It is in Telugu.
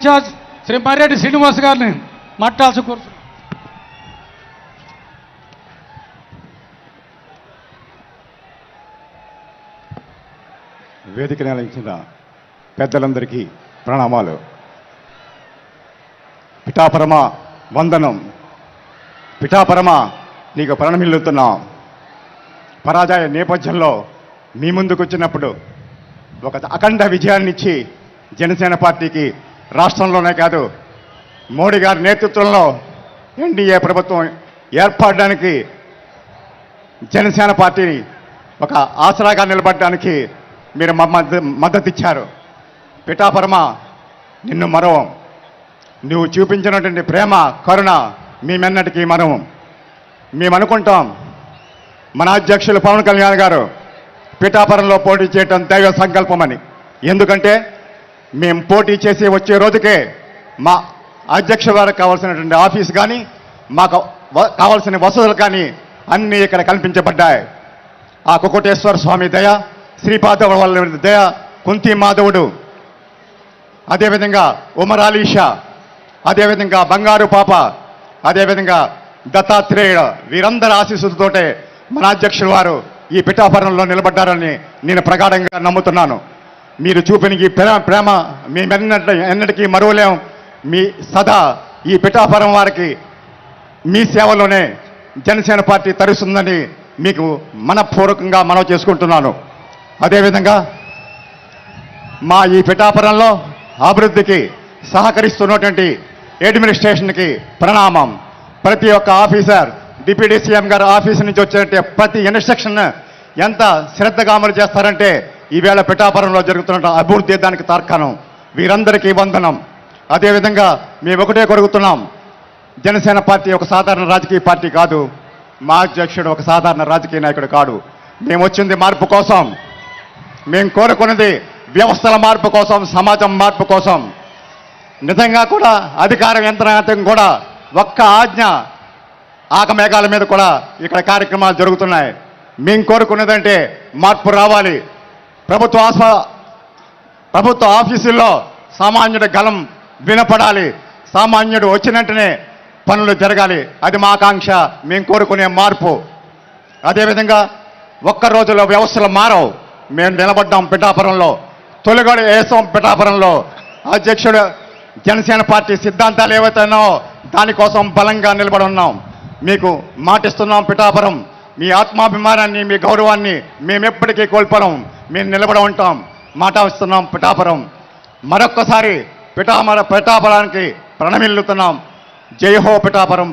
ఇన్ఛార్జ్ శ్రీ మర్రెడ్డి శ్రీనివాస్ గారిని మాట్లాడాల్సి కోరుతున్నాను. వేదిక నిలిచిన పెద్దలందరికీ ప్రణామాలు. పిఠాపరమ వందనం. పిఠాపరమ నీకు ప్రణమిల్లుతున్నాం. పరాజయ నేపథ్యంలో మీ ముందుకు వచ్చినప్పుడు ఒక అఖండ విజయాన్నిచ్చి జనసేన పార్టీకి రాష్ట్రంలోనే కాదు మోడీ గారి నేతృత్వంలో ఎన్డీఏ ప్రభుత్వం ఏర్పడడానికి జనసేన పార్టీని ఒక ఆసరాగా నిలబడడానికి మీరు మద్దతు ఇచ్చారు. పిఠాపరమ నిన్ను మరవం. నువ్వు చూపించినటువంటి ప్రేమ కరుణ మేమెన్నటికీ మరవం. మేము అనుకుంటాం మన అధ్యక్షులు పవన్ కళ్యాణ్ గారు పిఠాపురంలో పోటీ చేయటం దైవ సంకల్పమని. ఎందుకంటే మేము పోటీ చేసి వచ్చే రోజుకే మా అధ్యక్షుల వారికి కావాల్సినటువంటి ఆఫీస్ కానీ మాకు కావాల్సిన వసతులు కానీ అన్నీ ఇక్కడ కల్పించబడ్డాయి. ఆ కుకుటేశ్వర స్వామి దయ, శ్రీపాద వాళ్ళ దయ, కుంతి మాధవుడు, అదేవిధంగా ఉమరాలీషా, అదేవిధంగా బంగారు పాప, అదేవిధంగా దత్తాత్రేయుడు, వీరందరి ఆశీస్సులతోటే మన అధ్యక్షుల వారు ఈ పిఠాపురంలో నిలబడ్డారని నేను ప్రగాఢంగా నమ్ముతున్నాను. మీరు చూపిన ఈ ప్రేమ ఎన్నటికీ మరువలేం. మీ సదా ఈ పిఠాపురం వారికి మీ సేవలోనే జనసేన పార్టీ తరుస్తుందని మీకు మనపూర్వకంగా మనవి చేసుకుంటున్నాను. అదేవిధంగా మా ఈ పిఠాపురంలో అభివృద్ధికి సహకరిస్తున్నటువంటి అడ్మినిస్ట్రేషన్కి ప్రణామం. ప్రతి ఒక్క ఆఫీసర్, డిప్యూటీ సీఎం గారు ఆఫీస్ నుంచి వచ్చినట్టే ప్రతి ఇన్స్ట్రక్షన్ ఎంత శ్రద్ధగా అమలు చేస్తారంటే ఈవేళ పిఠాపురంలో జరుగుతున్న అభివృద్ధి దానికి తార్కాణం. వీరందరికీ వందనం. అదేవిధంగా మేము ఒకటే కొరుగుతున్నాం, జనసేన పార్టీ ఒక సాధారణ రాజకీయ పార్టీ కాదు. మా అధ్యక్షుడు ఒక సాధారణ రాజకీయ నాయకుడు కాడు. మేము వచ్చింది మార్పు కోసం. మేము కోరుకున్నది వ్యవస్థల మార్పు కోసం, సమాజం మార్పు కోసం. నిజంగా కూడా అధికార యంత్రాంగం కూడా ఒక్క ఆజ్ఞ ఆకమేఘాల మీద కూడా ఇక్కడ కార్యక్రమాలు జరుగుతున్నాయి. మేము కోరుకున్నదంటే మార్పు రావాలి. ప్రభుత్వ ఆఫీసుల్లో సామాన్యుడి గలం వినపడాలి. సామాన్యుడు వచ్చినట్టునే పనులు జరగాలి. అది మా ఆకాంక్ష. మేము కోరుకునే మార్పు. అదేవిధంగా ఒక్క రోజులో వ్యవస్థలు మారవు. మేము నిలబడ్డాం పిఠాపురంలో, తొలిగొడ వేసాం పిఠాపురంలో. అధ్యక్షుడు జనసేన పార్టీ సిద్ధాంతాలు ఏవైతున్నాయో దానికోసం బలంగా నిలబడి ఉన్నాం. మీకు మాటిస్తున్నాం, పిఠాపురం మీ ఆత్మాభిమానాన్ని, మీ గౌరవాన్ని మేమెప్పటికీ కోల్పోం. మేము నిలబడి ఉంటాం. మాట ఇస్తున్నాం. పిఠాపురం మరొక్కసారి పిఠాపురానికి ప్రణమిల్లుతున్నాం. జై హో పిఠాపురం.